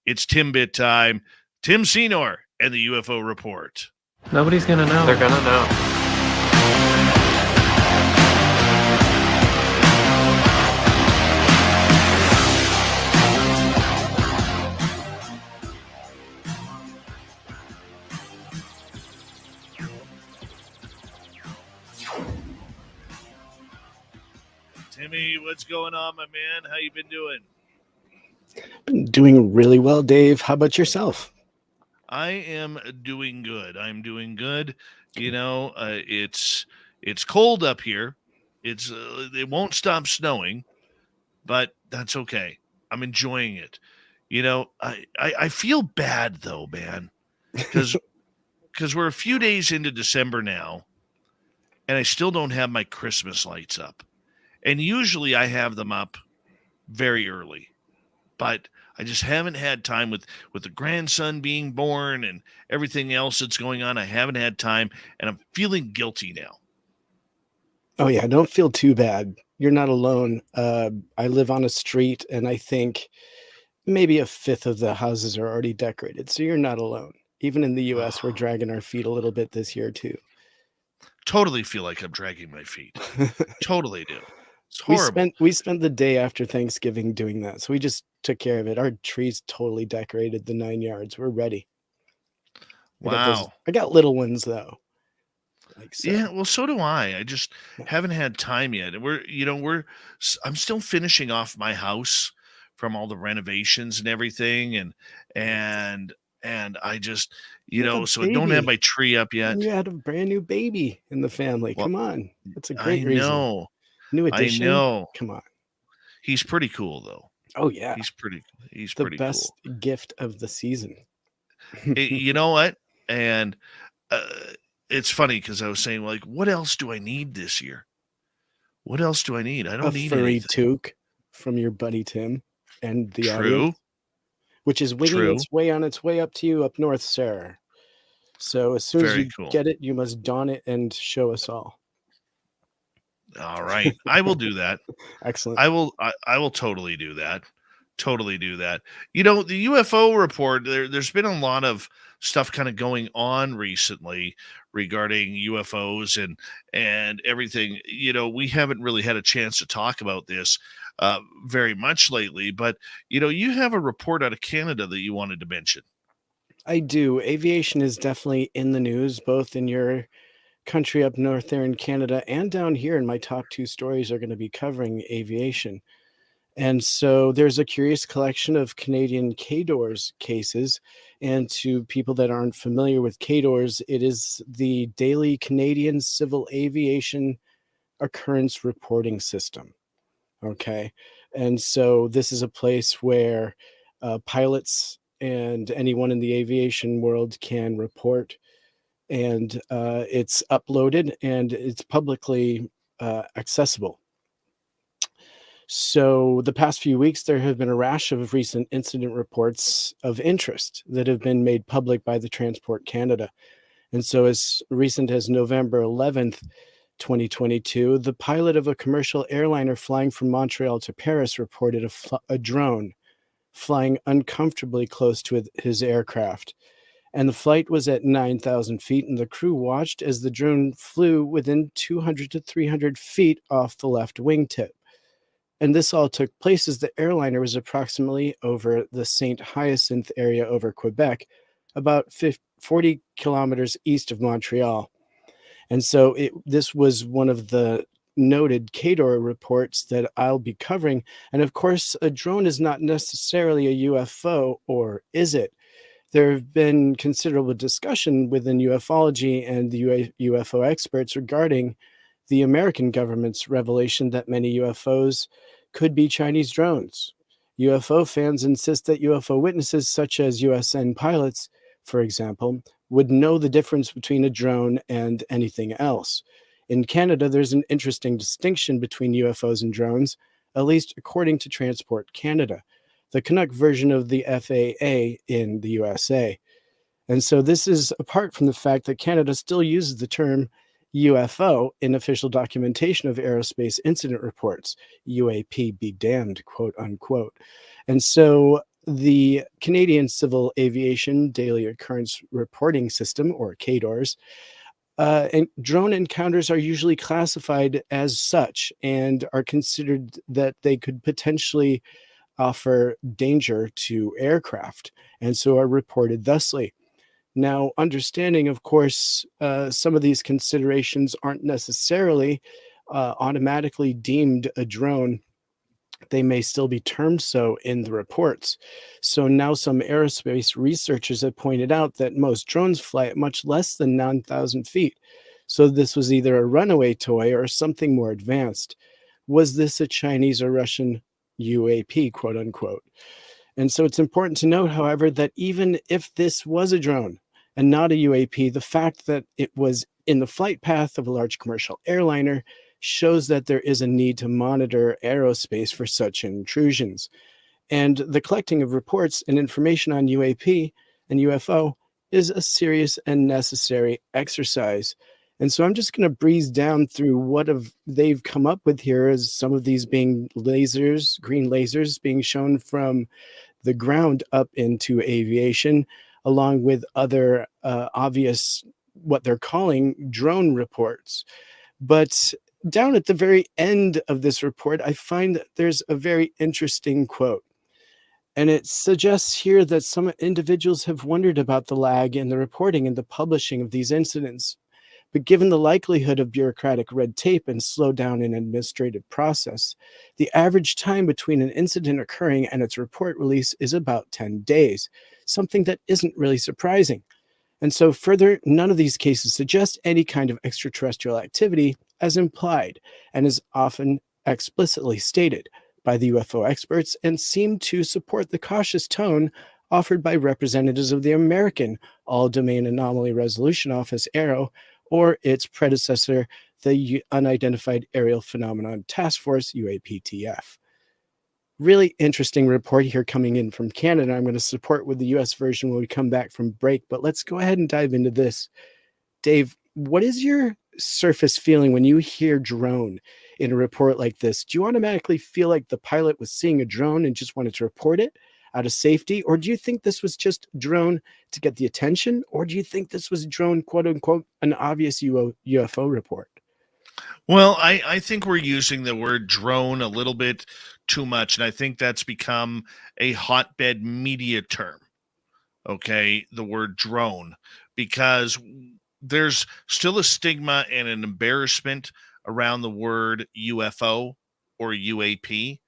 It's Timbit time. Tim Seanor and the UFO Report. Nobody's going to know. They're going to know. Timmy, what's going on, my man? How you been doing? Been doing really well, Dave. How about yourself? I am doing good. I'm doing good. You know, it's cold up here. It won't stop snowing, but that's okay. I'm enjoying it. You know, I feel bad though, man, because we're a few days into December now, and I still don't have my Christmas lights up. And usually I have them up very early, but I just haven't had time with the grandson being born and everything else that's going on. I haven't had time, and I'm feeling guilty now. Oh yeah, don't feel too bad. You're not alone. I live on a street, and I think maybe a fifth of the houses are already decorated, so you're not alone. Even in the U.S., we're dragging our feet a little bit this year too. Totally feel like I'm dragging my feet. Totally do. It's horrible. We spent the day after Thanksgiving doing that, so we just took care of it. Our tree's totally decorated, the 9 yards. We're ready. Wow. I got little ones though. Like so. Yeah, well, so do I. I just haven't had time yet. And I'm still finishing off my house from all the renovations and everything, and I just, so I don't have my tree up yet. And you had a brand new baby in the family. Come on, that's a great reason. Know. New addition. I know. Come on. He's pretty cool though. Oh yeah. He's pretty the best cool. Gift of the season. You know what? And it's funny because I was saying, like, what else do I need this year? What else do I need? I don't need a furry anything. toque from your buddy Tim and the True. audience, which is winging its way on its way up to you up north, sir. So as soon as you get it, you must don it and show us all. All right. I will do that. Excellent. I will totally do that. Totally do that. The UFO report, there's been a lot of stuff kind of going on recently regarding UFOs and everything. We haven't really had a chance to talk about this very much lately, but you have a report out of Canada that you wanted to mention. I do. Aviation is definitely in the news, both in your country up north there in Canada and down here. And my top two stories are going to be covering aviation. And so there's a curious collection of Canadian KDORS cases. And to people that aren't familiar with KDORS, it is the Daily Canadian Civil Aviation Occurrence Reporting System. Okay. And so this is a place where pilots and anyone in the aviation world can report, and it's uploaded and it's publicly accessible. So the past few weeks, there have been a rash of recent incident reports of interest that have been made public by the Transport Canada. And so as recent as November 11th, 2022, the pilot of a commercial airliner flying from Montreal to Paris reported a drone flying uncomfortably close to his aircraft. And the flight was at 9,000 feet, and the crew watched as the drone flew within 200 to 300 feet off the left wingtip. And this all took place as the airliner was approximately over the St. Hyacinthe area over Quebec, about 40 kilometers east of Montreal. And so this was one of the noted KDOR reports that I'll be covering. And of course, a drone is not necessarily a UFO, or is it? There have been considerable discussion within ufology and the UFO experts regarding the American government's revelation that many UFOs could be Chinese drones. UFO fans insist that UFO witnesses, such as USN pilots, for example, would know the difference between a drone and anything else. In Canada, there's an interesting distinction between UFOs and drones, at least according to Transport Canada, the Canuck version of the FAA in the USA. And so this is apart from the fact that Canada still uses the term UFO in official documentation of aerospace incident reports, UAP be damned, quote unquote. And so the Canadian Civil Aviation Daily Occurrence Reporting System, or CADORS, and drone encounters are usually classified as such and are considered that they could potentially offer danger to aircraft, and so are reported thusly. Now, understanding, of course, some of these considerations aren't necessarily automatically deemed a drone. They may still be termed so in the reports. So now some aerospace researchers have pointed out that most drones fly at much less than 9,000 feet. So this was either a runaway toy or something more advanced. Was this a Chinese or Russian UAP, quote unquote? And so it's important to note, however, that even if this was a drone and not a UAP, the fact that it was in the flight path of a large commercial airliner shows that there is a need to monitor aerospace for such intrusions. And the collecting of reports and information on UAP and UFO is a serious and necessary exercise. And so I'm just going to breeze down through what they've come up with here, as some of these being lasers, green lasers being shown from the ground up into aviation, along with other obvious, what they're calling drone reports. But down at the very end of this report, I find that there's a very interesting quote. And it suggests here that some individuals have wondered about the lag in the reporting and the publishing of these incidents. But given the likelihood of bureaucratic red tape and slowdown in administrative process, the average time between an incident occurring and its report release is about 10 days, something that isn't really surprising. And so further, none of these cases suggest any kind of extraterrestrial activity as implied and is often explicitly stated by the UFO experts, and seem to support the cautious tone offered by representatives of the American All-Domain Anomaly Resolution Office, AARO, or its predecessor, the Unidentified Aerial Phenomenon Task Force, UAPTF. Really interesting report here coming in from Canada. I'm going to support with the US version when we come back from break, but let's go ahead and dive into this. Dave, what is your surface feeling when you hear drone in a report like this? Do you automatically feel like the pilot was seeing a drone and just wanted to report it out of safety? Or do you think this was just drone to get the attention? Or do you think this was drone, quote unquote, an obvious UFO report? Well, I think we're using the word drone a little bit too much, and I think that's become a hotbed media term. Okay, the word drone, because there's still a stigma and an embarrassment around the word UFO or UAP.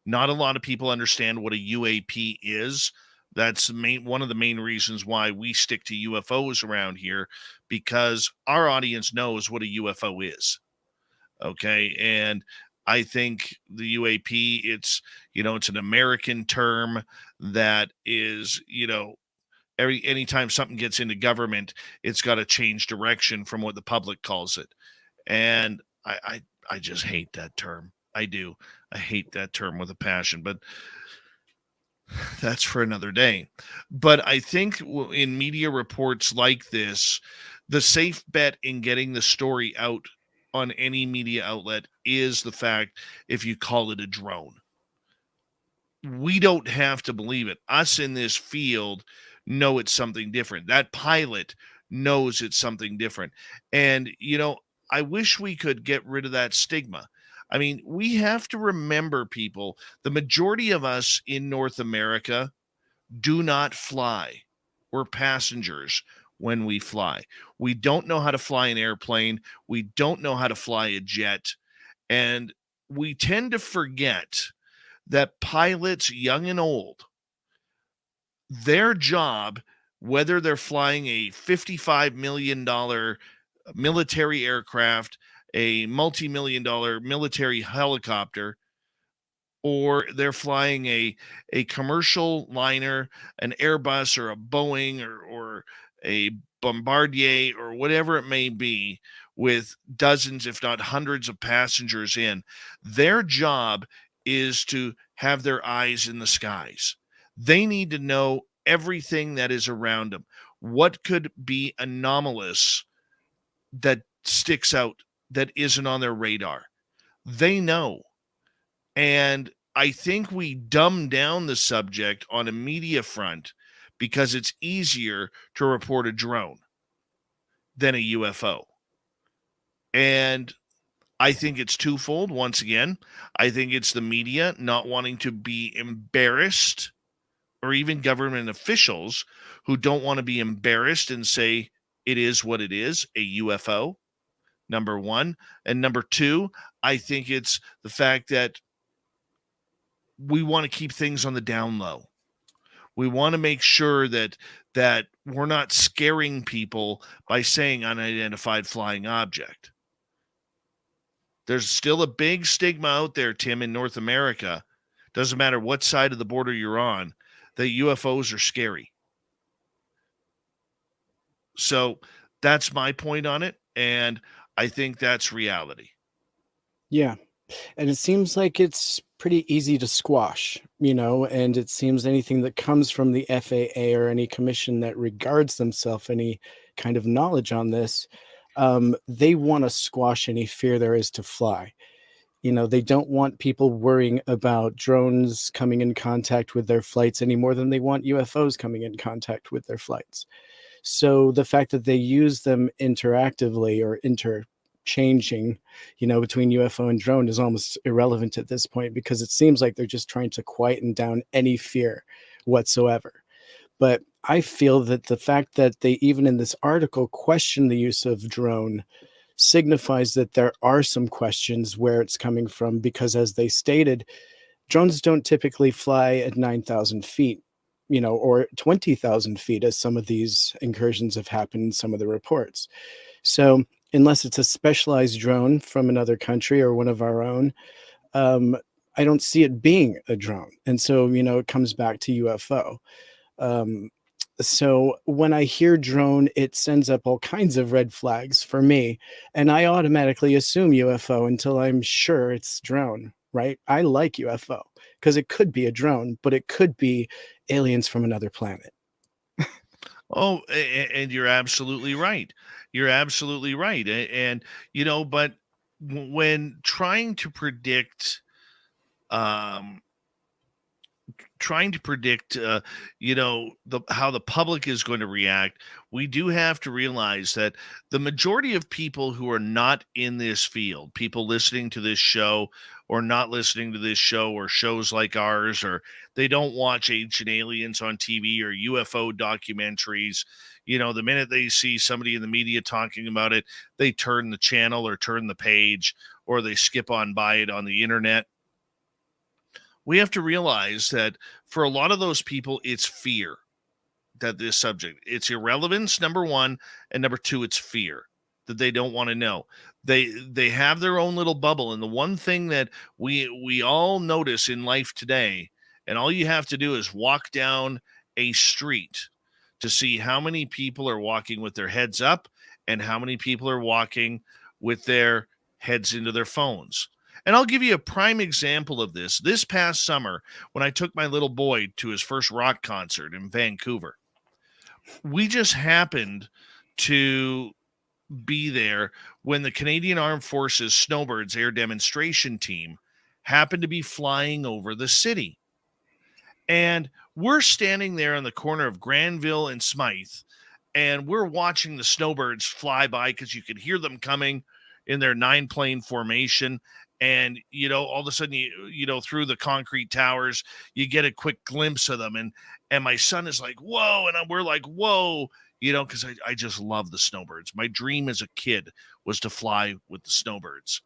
Not a lot of people understand what a UAP is. That's one of the main reasons why we stick to UFOs around here, because our audience knows what a UFO is. Okay. And I think the UAP, it's an American term that is, anytime something gets into government, it's got to change direction from what the public calls it. And I just hate that term. I do. I hate that term with a passion, but that's for another day. But I think in media reports like this, the safe bet in getting the story out on any media outlet is the fact if you call it a drone. We don't have to believe it. Us in this field know it's something different. That pilot knows it's something different. And, I wish we could get rid of that stigma. I mean, we have to remember, people, the majority of us in North America do not fly. We're passengers when we fly. We don't know how to fly an airplane. We don't know how to fly a jet. And we tend to forget that pilots, young and old, their job, whether they're flying a $55 million military aircraft, a multi-million dollar military helicopter, or they're flying a commercial liner, an Airbus or a Boeing or a Bombardier or whatever it may be, with dozens, if not hundreds of passengers in, their job is to have their eyes in the skies. They need to know everything that is around them. What could be anomalous that sticks out that isn't on their radar? They know. And I think we dumb down the subject on a media front because it's easier to report a drone than a UFO. And I think it's twofold. Once again, I think it's the media not wanting to be embarrassed, or even government officials who don't want to be embarrassed and say it is what it is, a UFO, number one. And number two, I think it's the fact that we want to keep things on the down low. We want to make sure that we're not scaring people by saying unidentified flying object. There's still a big stigma out there, Tim, in North America. Doesn't matter what side of the border you're on, that UFOs are scary. So that's my point on it, and I think that's reality. Yeah. And it seems like it's pretty easy to squash, and it seems anything that comes from the FAA or any commission that regards themselves any kind of knowledge on this, they want to squash any fear there is to fly. They don't want people worrying about drones coming in contact with their flights any more than they want UFOs coming in contact with their flights. So the fact that they use them interactively or interchanging, between UFO and drone is almost irrelevant at this point, because it seems like they're just trying to quieten down any fear whatsoever. But I feel that the fact that they even in this article question the use of drone signifies that there are some questions where it's coming from, because as they stated, drones don't typically fly at 9,000 feet, or 20,000 feet, as some of these incursions have happened in some of the reports. So unless it's a specialized drone from another country or one of our own, I don't see it being a drone. And so, it comes back to UFO. So when I hear drone, it sends up all kinds of red flags for me. And I automatically assume UFO until I'm sure it's drone, right? I like UFO because it could be a drone, but it could be aliens from another planet. Oh, and you're absolutely right. You're absolutely right. And but when um, trying to predict how the public is going to react, we do have to realize that the majority of people who are not in this field, people listening to this show or not listening to this show or shows like ours, or they don't watch Ancient Aliens on TV or UFO documentaries, the minute they see somebody in the media talking about it, they turn the channel or turn the page, or they skip on by it on the internet. We have to realize that for a lot of those people, it's fear that this subject, it's irrelevance, number one, and number two, it's fear that they don't want to know. They have their own little bubble, and the one thing that we all notice in life today, and all you have to do is walk down a street to see how many people are walking with their heads up and how many people are walking with their heads into their phones. And I'll give you a prime example of this. This past summer, when I took my little boy to his first rock concert in Vancouver, we just happened to be there when the Canadian Armed Forces Snowbirds Air Demonstration Team happened to be flying over the city. And we're standing there on the corner of Granville and Smythe, and we're watching the Snowbirds fly by because you could hear them coming in their 9-plane formation. And, all of a sudden, through the concrete towers, you get a quick glimpse of them. And my son is like, whoa. And we're like, whoa, because I just love the Snowbirds. My dream as a kid was to fly with the Snowbirds.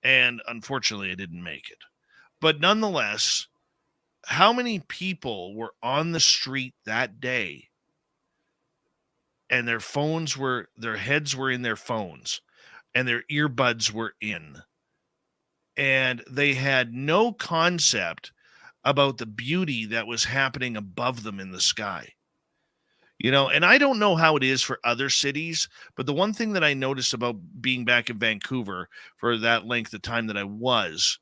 And unfortunately, I didn't make it. But nonetheless, how many people were on the street that day and their heads were in their phones and their earbuds were in, and they had no concept about the beauty that was happening above them in the sky. And I don't know how it is for other cities, but the one thing that I noticed about being back in Vancouver for that length of time that I was,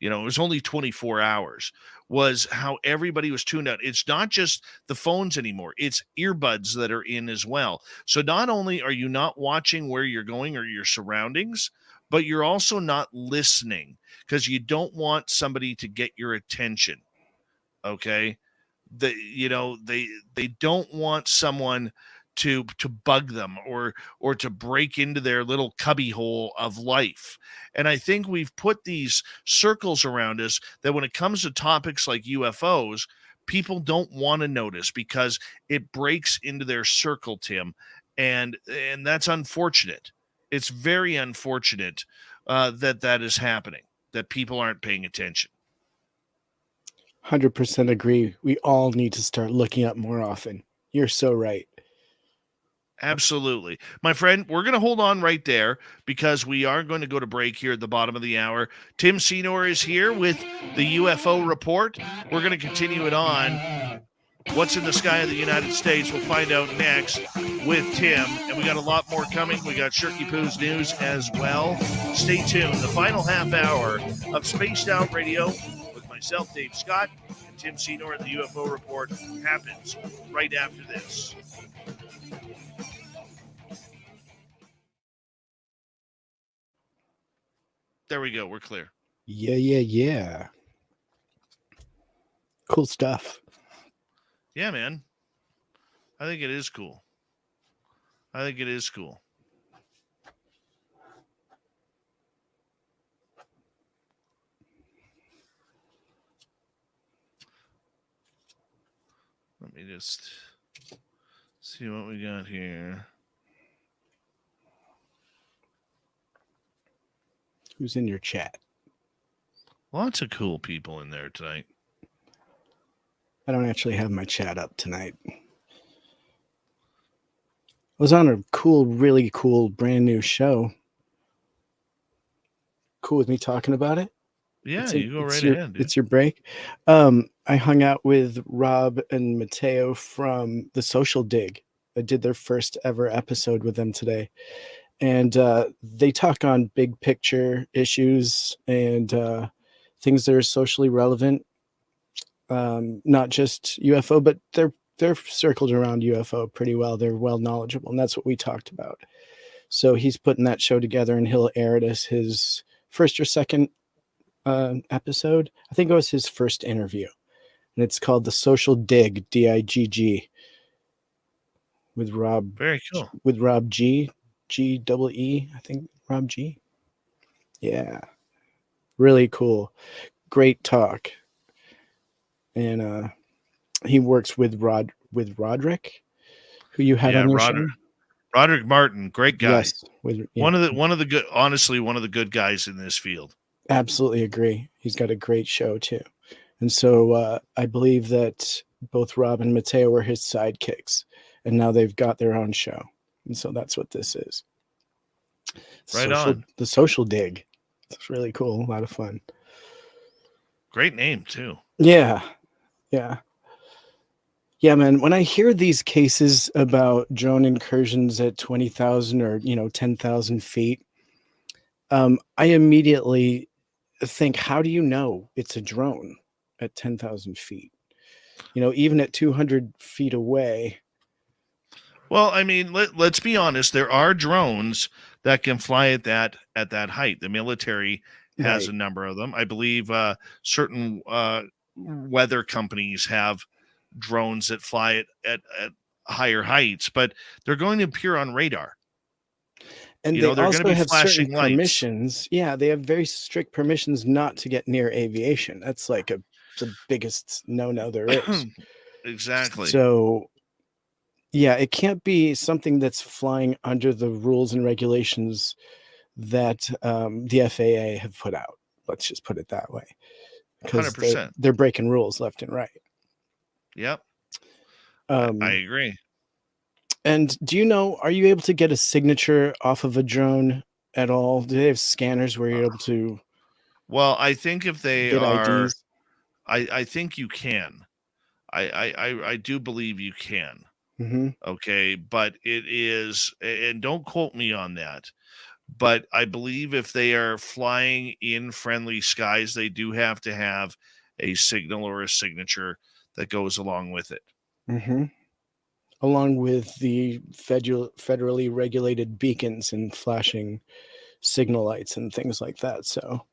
it was only 24 hours, was how everybody was tuned out. It's not just the phones anymore. It's earbuds that are in as well. So not only are you not watching where you're going or your surroundings, but you're also not listening because you don't want somebody to get your attention. Okay. They don't want someone to bug them or to break into their little cubby hole of life. And I think we've put these circles around us that when it comes to topics like UFOs, people don't want to notice because it breaks into their circle, Tim, and that's unfortunate. It's very unfortunate that is happening, that people aren't paying attention. 100% agree. We all need to start looking up more often. You're so right. Absolutely. My friend, we're going to hold on right there because we are going to go to break here at the bottom of the hour. Tim Seanor is here with the UFO Report. We're going to continue it on. What's in the sky of the United States? We'll find out next with Tim. And we got a lot more coming. We got Shirky Poo's news as well. Stay tuned. The final half hour of Spaced Out Radio with myself, Dave Scott, and Tim Seanor at the UFO Report happens right after this. There we go. We're clear. Yeah. Cool stuff. Yeah, man. I think it is cool. Let me just see what we got here. Who's in your chat? Lots of cool people in there tonight. I don't actually have my chat up tonight. I was on a really cool, brand new show. Cool with me talking about it? Yeah, you go right ahead, dude. It's your break. I hung out with Rob and Mateo from The Social Dig. I did their first ever episode with them today. And they talk on big picture issues and things that are socially relevant. Not just UFO, but they're circled around UFO pretty well. They're well knowledgeable, and that's what we talked about. So he's putting that show together, and he'll air it as his first or second episode. I think it was his first interview, and it's called The Social Dig, DIGG, with Rob. Very cool. With Rob G. G-double-E, I think, Rob G. Yeah. Really cool. Great talk. And he works with Roderick, who you had on your show. Roderick Martin, great guy. Yes. One of the good, honestly, one of the good guys in this field. Absolutely agree. He's got a great show too. And so I believe that both Rob and Mateo were his sidekicks, and now they've got their own show. And so that's what this is. On. The Social Dig. It's really cool. A lot of fun. Great name, too. Yeah, man. When I hear these cases about drone incursions at 20,000 or 10,000 feet, I immediately think, how do you know it's a drone at 10,000 feet? Even at 200 feet away. Well, I mean, let's be honest. There are drones that can fly at that height. The military has a number of them. I believe certain weather companies have drones that fly at higher heights, but they're going to appear on radar. And they also have certain permissions. Yeah, they have very strict permissions not to get near aviation. That's like the biggest no-no there is. Exactly. So, yeah, it can't be something that's flying under the rules and regulations that the FAA have put out. Let's just put it that way. Because 100%. They're breaking rules left and right. Yep. I agree. And are you able to get a signature off of a drone at all? Do they have scanners where you're able to? Well, I think if they are, IDs? I think you can. I do believe you can. Mm-hmm. Okay, but it is, and don't quote me on that, but I believe if they are flying in friendly skies, they do have to have a signal or a signature that goes along with it. Mm-hmm. Along with the federally regulated beacons and flashing signal lights and things like that. So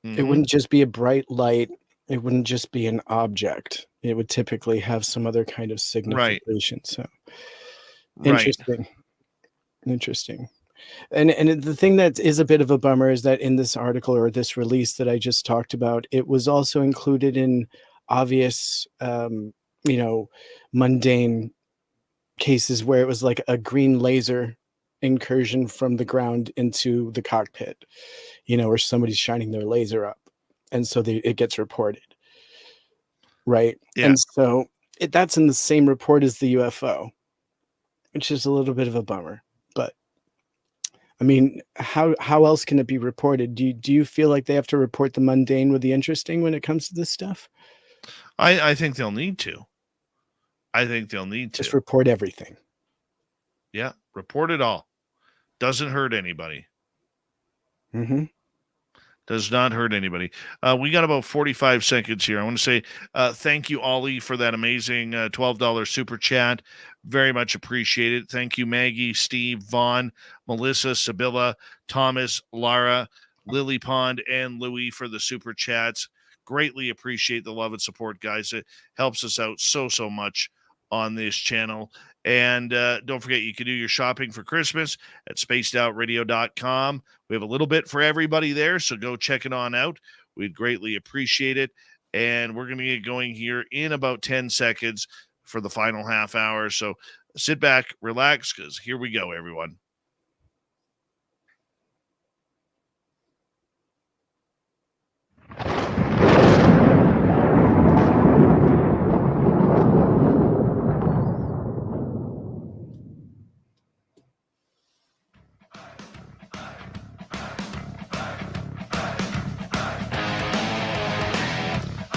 it Mhm. wouldn't just be a bright light. It wouldn't just be an object. It would typically have some other kind of signification. So Right. interesting. And the thing that is a bit of a bummer is that in this article or this release that I just talked about, it was also included in obvious, mundane cases where it was like a green laser incursion from the ground into the cockpit, where somebody's shining their laser up. And so it gets reported. Right. Yeah. And so that's in the same report as the UFO, which is a little bit of a bummer. But I mean, how else can it be reported? Do you feel like they have to report the mundane with the interesting when it comes to this stuff? I think they'll need to. Just report everything. Yeah, report it all. Doesn't hurt anybody. Mm-hmm. Does not hurt anybody. We got about 45 seconds here. I want to say thank you, Ollie, for that amazing $12 super chat. Very much appreciated. Thank you, Maggie, Steve, Vaughn, Melissa, Sibylla, Thomas, Lara, Lily Pond, and Louie for the super chats. Greatly appreciate the love and support, guys. It helps us out so much on this channel. And don't forget, you can do your shopping for Christmas at spacedoutradio.com. We have a little bit for everybody there, so go check it on out. We'd greatly appreciate it. And we're going to get going here in about 10 seconds for the final half hour. So sit back, relax, because here we go, everyone.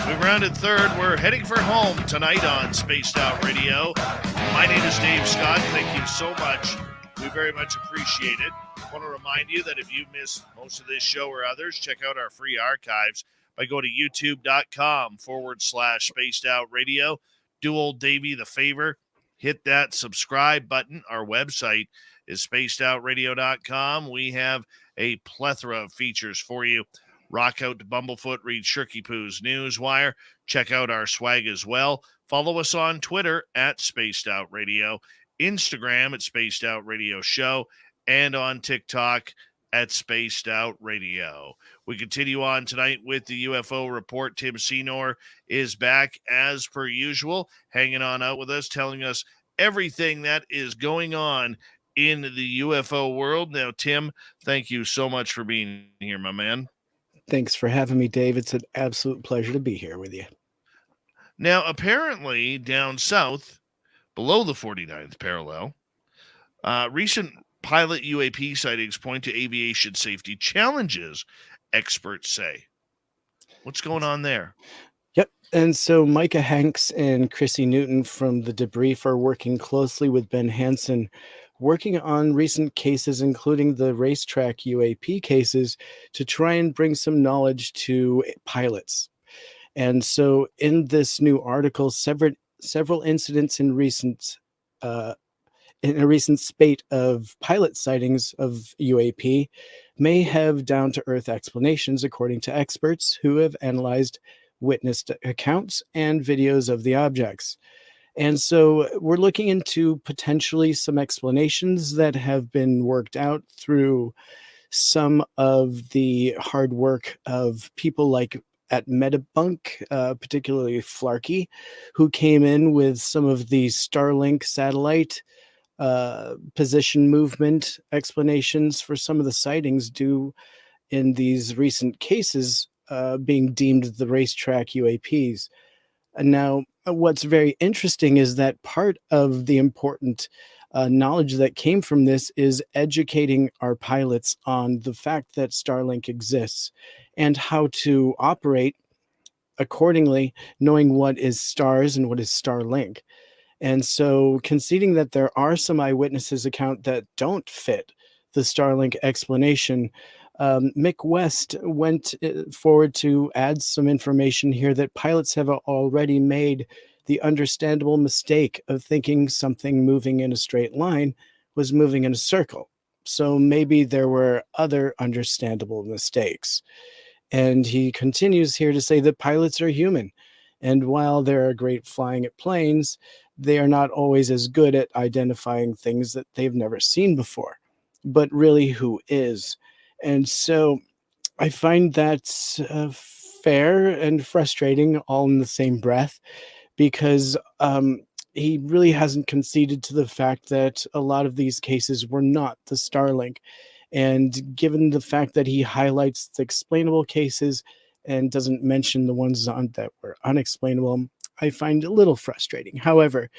We've rounded third. We're heading for home tonight on Spaced Out Radio. My name is Dave Scott. Thank you so much. We very much appreciate it. I want to remind you that if you missed most of this show or others, check out our free archives by going to youtube.com/Spaced Out Radio. Do old Davey the favor. Hit that subscribe button. Our website is spacedoutradio.com. We have a plethora of features for you. Rock out to Bumblefoot, read Shirky Poo's Newswire. Check out our swag as well. Follow us on Twitter at Spaced Out Radio, Instagram at Spaced Out Radio Show, and on TikTok at Spaced Out Radio. We continue on tonight with the UFO Report. Tim Seanor is back as per usual, hanging on out with us, telling us everything that is going on in the UFO world. Now, Tim, thank you so much for being here, my man. Thanks for having me, Dave. It's an absolute pleasure to be here with you. Now, apparently down south, below the 49th parallel, recent pilot UAP sightings point to aviation safety challenges, experts say. What's going on there? Yep. And so Micah Hanks and Chrissy Newton from The Debrief are working closely with Ben Hansen, working on recent cases, including the racetrack UAP cases, to try and bring some knowledge to pilots. And so in this new article, several incidents in a recent spate of pilot sightings of UAP may have down-to-earth explanations, according to experts who have analyzed witnessed accounts and videos of the objects. And so we're looking into potentially some explanations that have been worked out through some of the hard work of people like at Metabunk, particularly Flarkey, who came in with some of the Starlink satellite position movement explanations for some of the sightings due in these recent cases being deemed the racetrack UAPs. And now, what's very interesting is that part of the important knowledge that came from this is educating our pilots on the fact that Starlink exists and how to operate accordingly, knowing what is stars and what is Starlink. And so conceding that there are some eyewitnesses account that don't fit the Starlink explanation, Mick West went forward to add some information here that pilots have already made the understandable mistake of thinking something moving in a straight line was moving in a circle. So maybe there were other understandable mistakes. And he continues here to say that pilots are human. And while they're great flying at planes, they are not always as good at identifying things that they've never seen before. But really, who is? And so I find that fair and frustrating all in the same breath, because he really hasn't conceded to the fact that a lot of these cases were not the Starlink. And given the fact that he highlights the explainable cases and doesn't mention the ones that were unexplainable, I find it a little frustrating. However,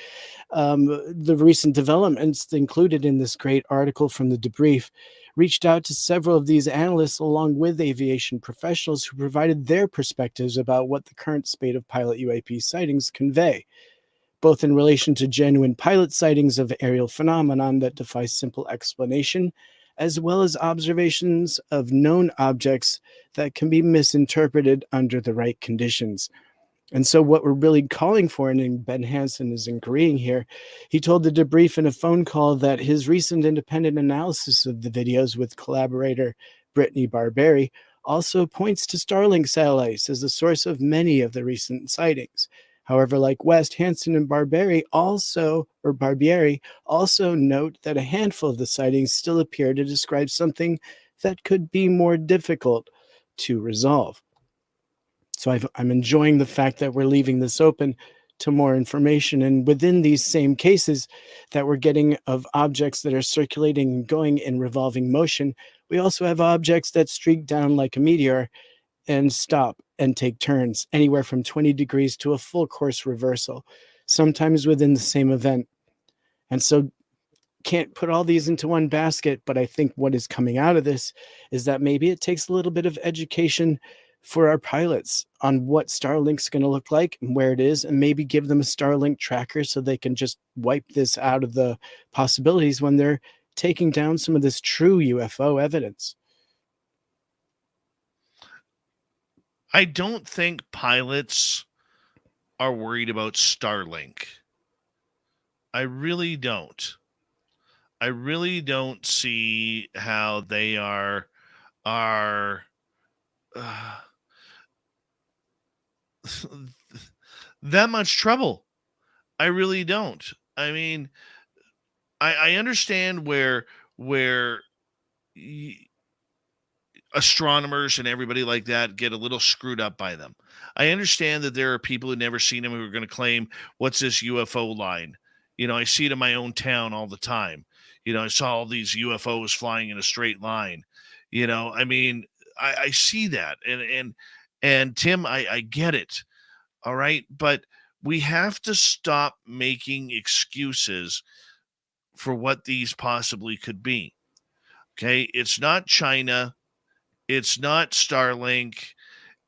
the recent developments included in this great article from the Debrief reached out to several of these analysts along with aviation professionals who provided their perspectives about what the current spate of pilot UAP sightings convey, both in relation to genuine pilot sightings of aerial phenomenon that defy simple explanation, as well as observations of known objects that can be misinterpreted under the right conditions. And so what we're really calling for, and Ben Hansen is agreeing here, he told the Debrief in a phone call that his recent independent analysis of the videos with collaborator Brittany Barberi also points to Starlink satellites as the source of many of the recent sightings. However, like West, Hansen and Barbieri also note that a handful of the sightings still appear to describe something that could be more difficult to resolve. So I'm enjoying the fact that we're leaving this open to more information. And within these same cases that we're getting of objects that are circulating and going in revolving motion, we also have objects that streak down like a meteor and stop and take turns, anywhere from 20 degrees to a full course reversal, sometimes within the same event. And so can't put all these into one basket, but I think what is coming out of this is that maybe it takes a little bit of education for our pilots on what Starlink's going to look like and where it is, and maybe give them a Starlink tracker so they can just wipe this out of the possibilities when they're taking down some of this true UFO evidence. I don't think pilots are worried about Starlink. I really don't. I really don't see how they are that much trouble. I really don't. I mean, I understand where astronomers and everybody like that get a little screwed up by them. I understand that there are people who never seen them who are going to claim, what's this UFO line? You know, I see it in my own town all the time. You know, I saw all these UFOs flying in a straight line. You know, I mean, I see that. And Tim, I get it. All right. But we have to stop making excuses for what these possibly could be. Okay. It's not China. It's not Starlink.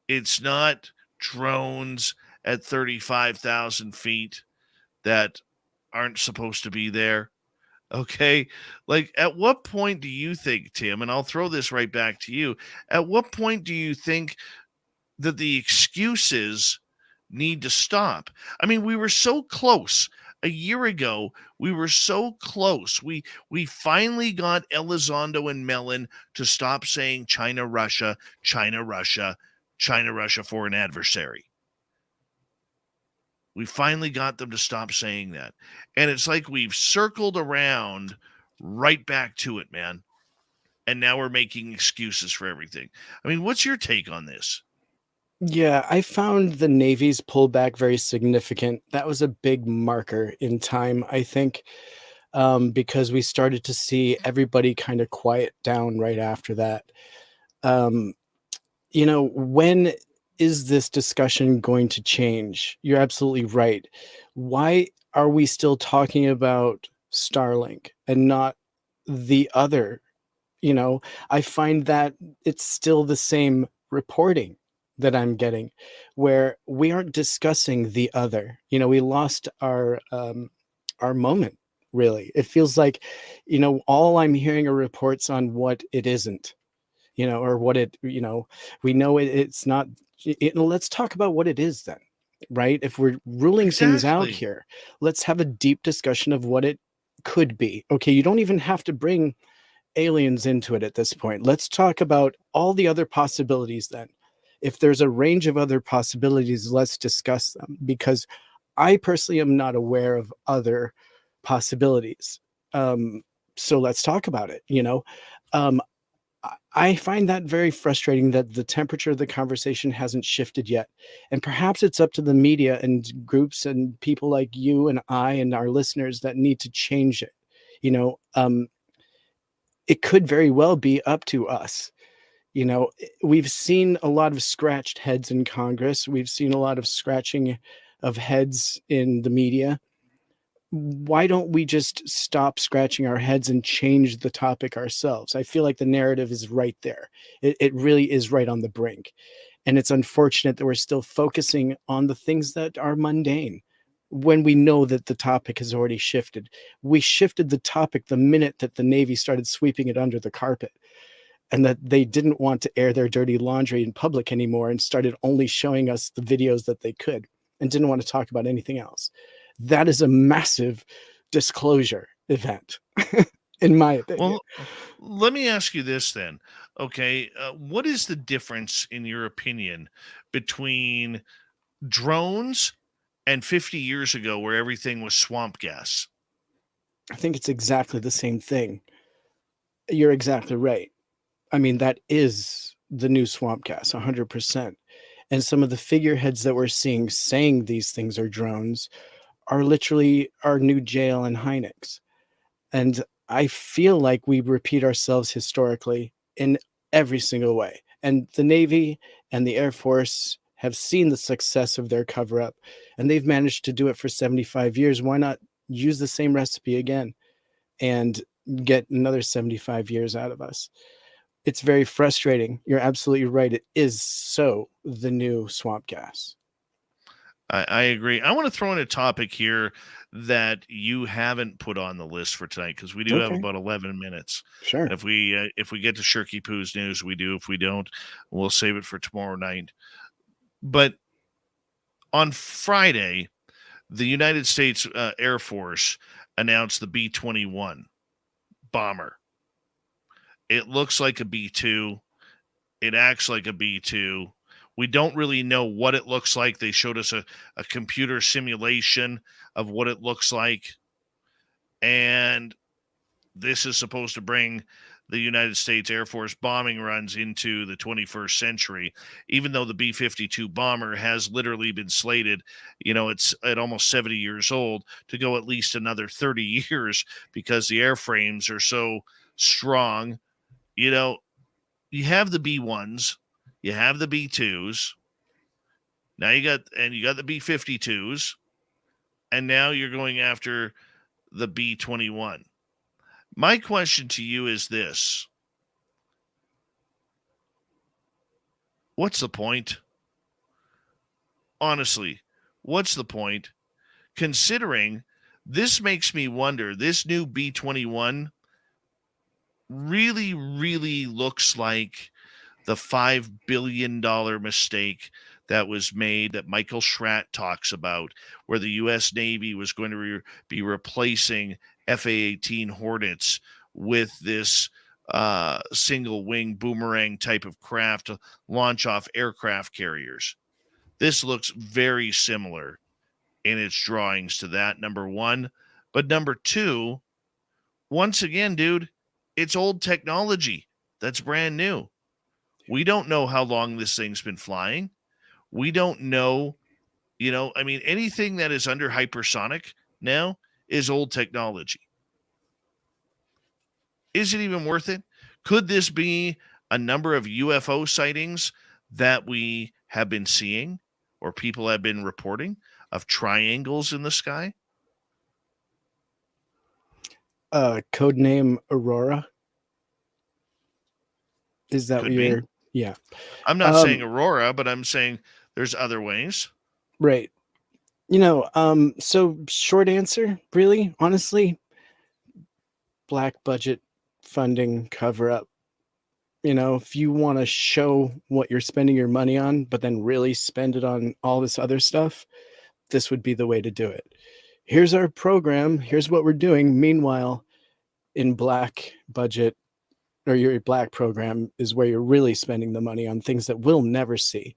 It's not drones at 35,000 feet that aren't supposed to be there. Okay. Like, at what point do you think, Tim, and I'll throw this right back to you, at what point do you think that the excuses need to stop? I mean, we were so close. A year ago, we were so close. We finally got Elizondo and Mellon to stop saying China, Russia, China, Russia, China, Russia for an adversary. We finally got them to stop saying that. And it's like we've circled around right back to it, man. And now we're making excuses for everything. I mean, what's your take on this? Yeah, I found the Navy's pullback very significant. That was a big marker in time, I think, because we started to see everybody kind of quiet down right after that. You know, when is this discussion going to change? You're absolutely right. Why are we still talking about Starlink and not the other? You know, I find that it's still the same reporting that I'm getting, where we aren't discussing the other. You know, we lost our moment, really. It feels like, you know, all I'm hearing are reports on what it isn't, you know, or what it, you know, we know it's not. Let's talk about what it is then, right? If we're ruling things out Exactly. here, let's have a deep discussion of what it could be. Okay, you don't even have to bring aliens into it at this point. Let's talk about all the other possibilities then. If there's a range of other possibilities, let's discuss them, because I personally am not aware of other possibilities. So let's talk about it. Um, I find that very frustrating that the temperature of the conversation hasn't shifted yet. And perhaps it's up to the media and groups and people like you and I and our listeners that need to change it. It could very well be up to us. We've seen a lot of scratched heads in Congress. We've seen a lot of scratching of heads in the media. Why don't we just stop scratching our heads and change the topic ourselves? I feel like the narrative is right there. It really is right on the brink. And it's unfortunate that we're still focusing on the things that are mundane when we know that the topic has already shifted. We shifted the topic the minute that the Navy started sweeping it under the carpet, and that they didn't want to air their dirty laundry in public anymore and started only showing us the videos that they could and didn't want to talk about anything else. That is a massive disclosure event, in my opinion. Well, let me ask you this then. Okay, what is the difference, in your opinion, between drones and 50 years ago, where everything was swamp gas? I think it's exactly the same thing. You're exactly right. I mean, that is the new swamp gas, 100%. And some of the figureheads that we're seeing saying these things are drones are literally our new JL and Hynix. And I feel like we repeat ourselves historically in every single way. And the Navy and the Air Force have seen the success of their cover up, and they've managed to do it for 75 years. Why not use the same recipe again and get another 75 years out of us? It's very frustrating. You're absolutely right. It is so the new swamp gas. I agree. I want to throw in a topic here that you haven't put on the list for tonight, because we do have Okay, about 11 minutes. sure. If we get to Shirky Poo's news, we do. If we don't, we'll save it for tomorrow night. But on Friday, the United States Air Force announced the B-21 bomber. It looks like a B-2. It acts like a B-2. We don't really know what it looks like. They showed us a computer simulation of what it looks like. And this is supposed to bring the United States Air Force bombing runs into the 21st century, even though the B-52 bomber has literally been slated, it's at almost 70 years old, to go at least another 30 years, because the airframes are so strong. You have the B-1s, you have the B-2s, now you got the B-52s, and now you're going after the B-21. My question to you is this: what's the point? Honestly, what's the point? Considering this makes me wonder, this new B-21 really, really looks like the $5 billion mistake that was made, that Michael Schratt talks about, where the U.S. Navy was going to be replacing FA-18 Hornets with this single wing boomerang type of craft to launch off aircraft carriers. This looks very similar in its drawings to that, number one. But number two, once again, dude, it's old technology that's brand new. We don't know how long this thing's been flying. We don't know, anything that is under hypersonic now is old technology. Is it even worth it? Could this be a number of UFO sightings that we have been seeing, or people have been reporting, of triangles in the sky? Codename Aurora. Is that Could what be. you're? Yeah. I'm not saying Aurora, but I'm saying there's other ways. Right. So short answer, really, honestly, black budget funding cover up. If you want to show what you're spending your money on, but then really spend it on all this other stuff, this would be the way to do it. Here's our program. Here's what we're doing. Meanwhile, in black budget or your black program is where you're really spending the money on things that we'll never see.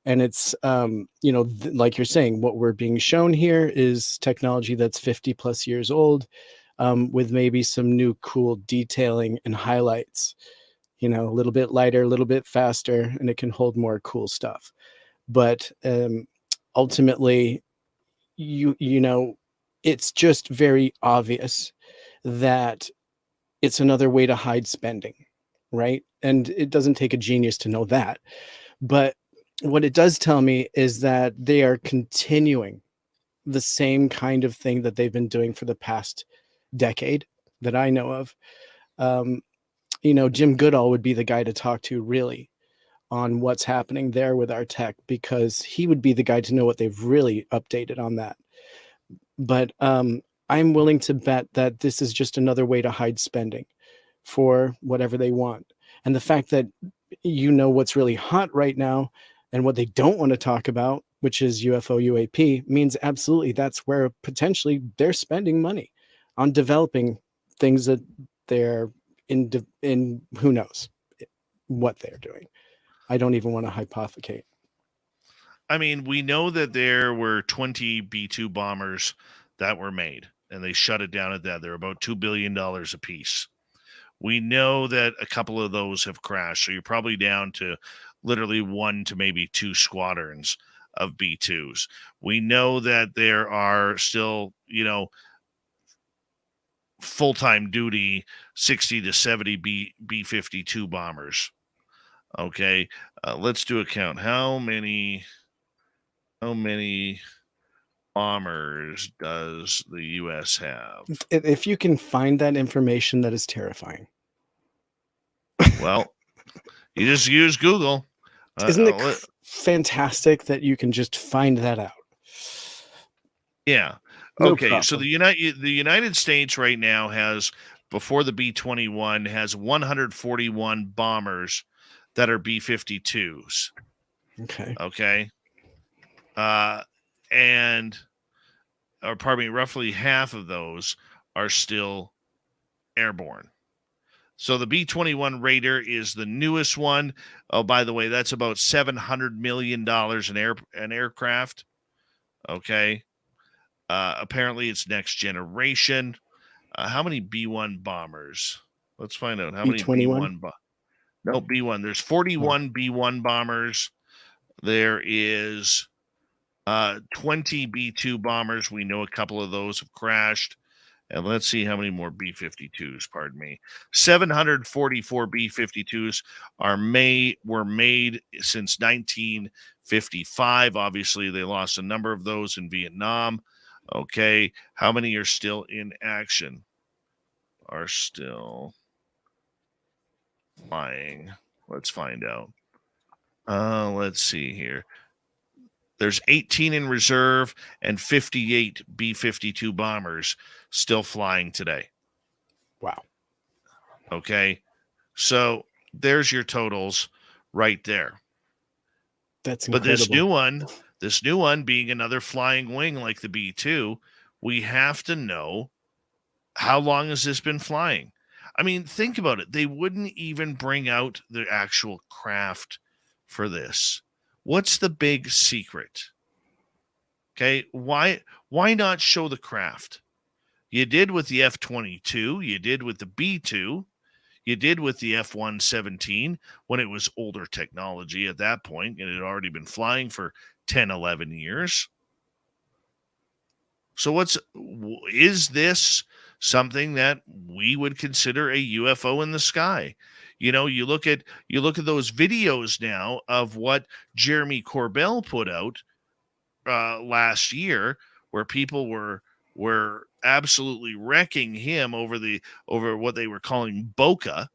And it's, like you're saying, what we're being shown here is technology that's 50 plus years old, with maybe some new cool detailing and highlights, a little bit lighter, a little bit faster, and it can hold more cool stuff. But ultimately, it's just very obvious that it's another way to hide spending, right? And it doesn't take a genius to know that. But what it does tell me is that they are continuing the same kind of thing that they've been doing for the past decade that I know of. Jim Goodall would be the guy to talk to really on what's happening there with our tech, because he would be the guy to know what they've really updated on that. But I'm willing to bet that this is just another way to hide spending for whatever they want. And the fact that what's really hot right now and what they don't want to talk about, which is UFO UAP, means absolutely that's where potentially they're spending money on developing things that they're in who knows what they're doing. I don't even want to hypothecate. I mean, we know that there were 20 B-2 bombers that were made, and they shut it down at that. They're about $2 billion a piece. We know that a couple of those have crashed, so you're probably down to literally 1 to maybe 2 squadrons of B-2s. We know that there are still, full-time duty 60 to 70 B-52 bombers. Okay, let's do a count. How many bombers does the U.S. have? If you can find that information, that is terrifying. Well, you just use Google. Isn't it fantastic that you can just find that out? Yeah. No Okay. problem. So the United States right now has, before the B-21, has 141 bombers that are B-52s. Okay. Okay. And, or pardon me, roughly half of those are still airborne. So the B-21 Raider is the newest one. Oh, by the way, that's about $700 million an aircraft. Okay. Apparently it's next generation. How many B-1 bombers? Let's find out how many B-21? No, B-1. There's 41 B-1 bombers. There is 20 B-2 bombers. We know a couple of those have crashed. And let's see how many more B-52s, pardon me. 744 B-52s were made since 1955. Obviously, they lost a number of those in Vietnam. Okay, how many are still in action? Are still flying? Let's find out. Let's see here. There's 18 in reserve and 58 B-52 bombers still flying today. Wow. Okay, so there's your totals right there. That's incredible. But this new one being another flying wing like the B-2, we have to know, how long has this been flying? I mean, think about it. They wouldn't even bring out the actual craft for this. What's the big secret? Okay, why not show the craft? You did with the F-22, you did with the B-2, you did with the F-117 when it was older technology at that point, and it had already been flying for 10, 11 years. So is this something that we would consider a UFO in the sky? You look at those videos now of what Jeremy Corbell put out last year, where people were absolutely wrecking him over what they were calling bokeh,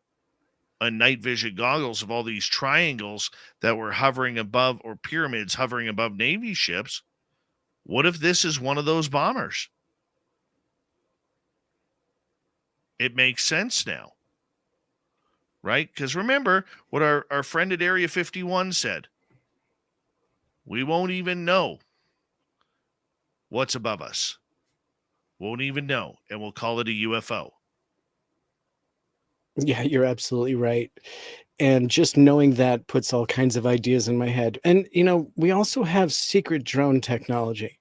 night vision goggles of all these triangles that were hovering above, or pyramids hovering above Navy ships. What if this is one of those bombers? It makes sense now, right? Because remember what our friend at Area 51 said. We won't even know what's above us. Won't even know, and we'll call it a UFO. Yeah, you're absolutely right. And just knowing that puts all kinds of ideas in my head. And, we also have secret drone technology.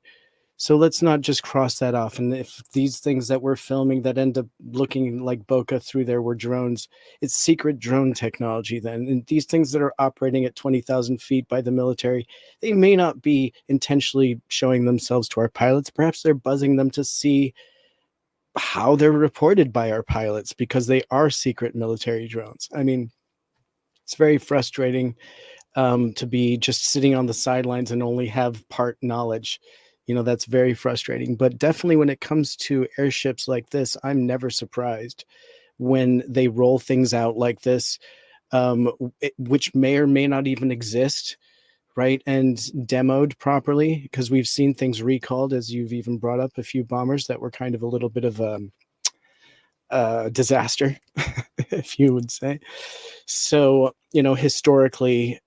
So let's not just cross that off. And if these things that we're filming that end up looking like bokeh through there were drones, it's secret drone technology then. And these things that are operating at 20,000 feet by the military, they may not be intentionally showing themselves to our pilots. Perhaps they're buzzing them to see how they're reported by our pilots because they are secret military drones. I mean, it's very frustrating to be just sitting on the sidelines and only have part knowledge. That's very frustrating. But definitely when it comes to airships like this, I'm never surprised when they roll things out like this, which may or may not even exist, right? And demoed properly, because we've seen things recalled, as you've even brought up a few bombers that were kind of a little bit of a disaster, if you would say. So, historically,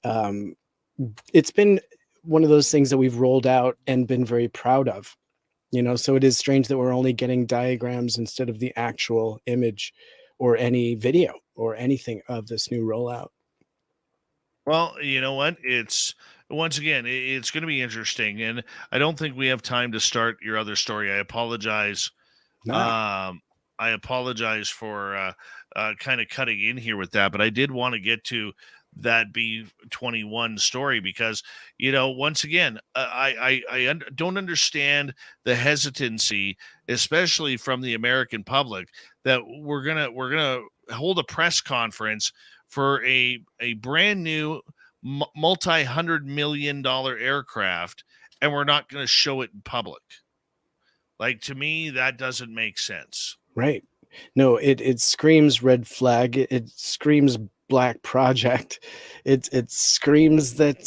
it's been one of those things that we've rolled out and been very proud of, so it is strange that we're only getting diagrams instead of the actual image or any video or anything of this new rollout. Well, you know what? It's once again, it's going to be interesting, and I don't think we have time to start your other story. I apologize. Nah, Um, I apologize for kind of cutting in here with that, but I did want to get to that B-21 story because once again, don't understand the hesitancy, especially from the American public, that we're gonna hold a press conference for a brand new multi-$100 million aircraft, and we're not going to show it in public. Like, to me, that doesn't make sense. right. No, it screams red flag. It screams black project. It screams that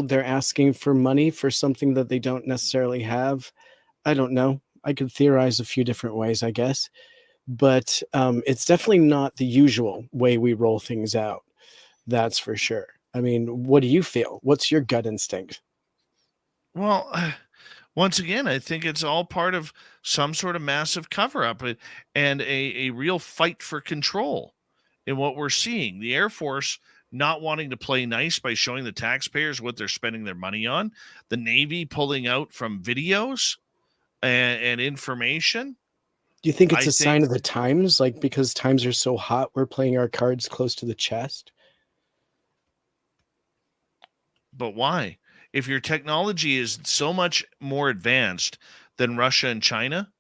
they're asking for money for something that they don't necessarily have. I don't know. I could theorize a few different ways, I guess, but it's definitely not the usual way we roll things out. That's for sure. I mean, what do you feel? What's your gut instinct? Well, once again, I think it's all part of some sort of massive cover up and a real fight for control in what we're seeing. The Air Force not wanting to play nice by showing the taxpayers what they're spending their money on, the Navy pulling out from videos and information. Do you think it's I a sign think, of the times? Like, because times are so hot, we're playing our cards close to the chest? but why? If your technology is so much more advanced than Russia and China,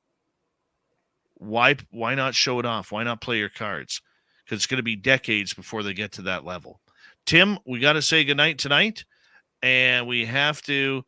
why not show it off? Why not play your cards? Because it's going to be decades before they get to that level. Tim, we got to say goodnight tonight, and we have to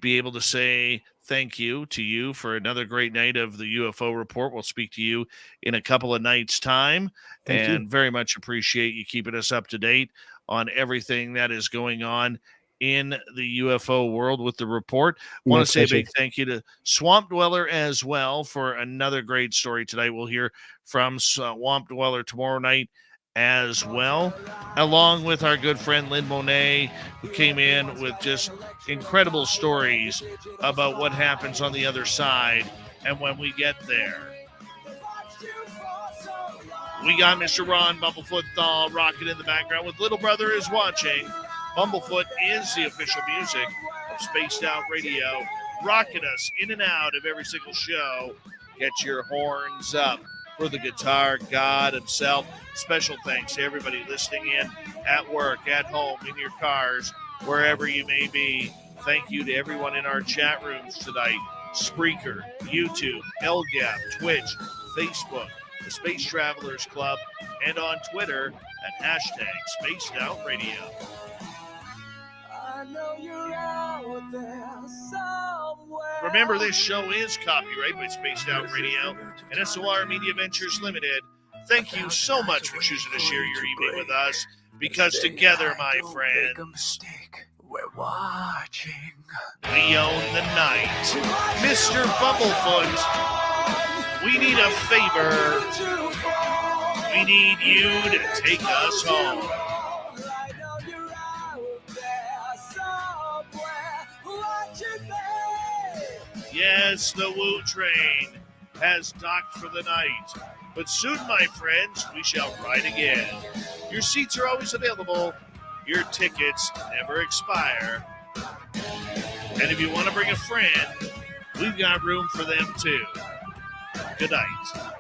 be able to say thank you to you for another great night of the UFO Report. We'll speak to you in a couple of nights' time, Thank you. and very much appreciate you keeping us up to date on everything that is going on in the UFO world with the report. Want My to say a pleasure. big thank you to Swamp Dweller as well for another great story tonight. We'll hear from Swamp Dweller tomorrow night as well, along with our good friend Lynn Monet, who came in with just incredible stories about what happens on the other side and when we get there. We got Mr. Ron Bumblefoot THAL rocking in the background with Little Brother is Watching. Bumblefoot is the official music of Spaced Out Radio, rocking us in and out of every single show. Get your horns up for the guitar god himself. Special thanks to everybody listening in at work, at home, in your cars, wherever you may be. Thank you to everyone in our chat rooms tonight. Spreaker, YouTube, LGAP, Twitch, Facebook, the Space Travelers Club, and on Twitter at hashtag Spaced Out Radio. Remember, this show is copyrighted by Spaced Out Radio and SOR Media Ventures Limited. Thank you so much for choosing to share your evening with us, because together, my friends, we're watching. We own the night. Mr. Bumblefoot, we need a favor. We need you to take us home. Yes, the Woo Train has docked for the night. But soon, my friends, we shall ride again. Your seats are always available. Your tickets never expire. And if you want to bring a friend, we've got room for them too. Good night.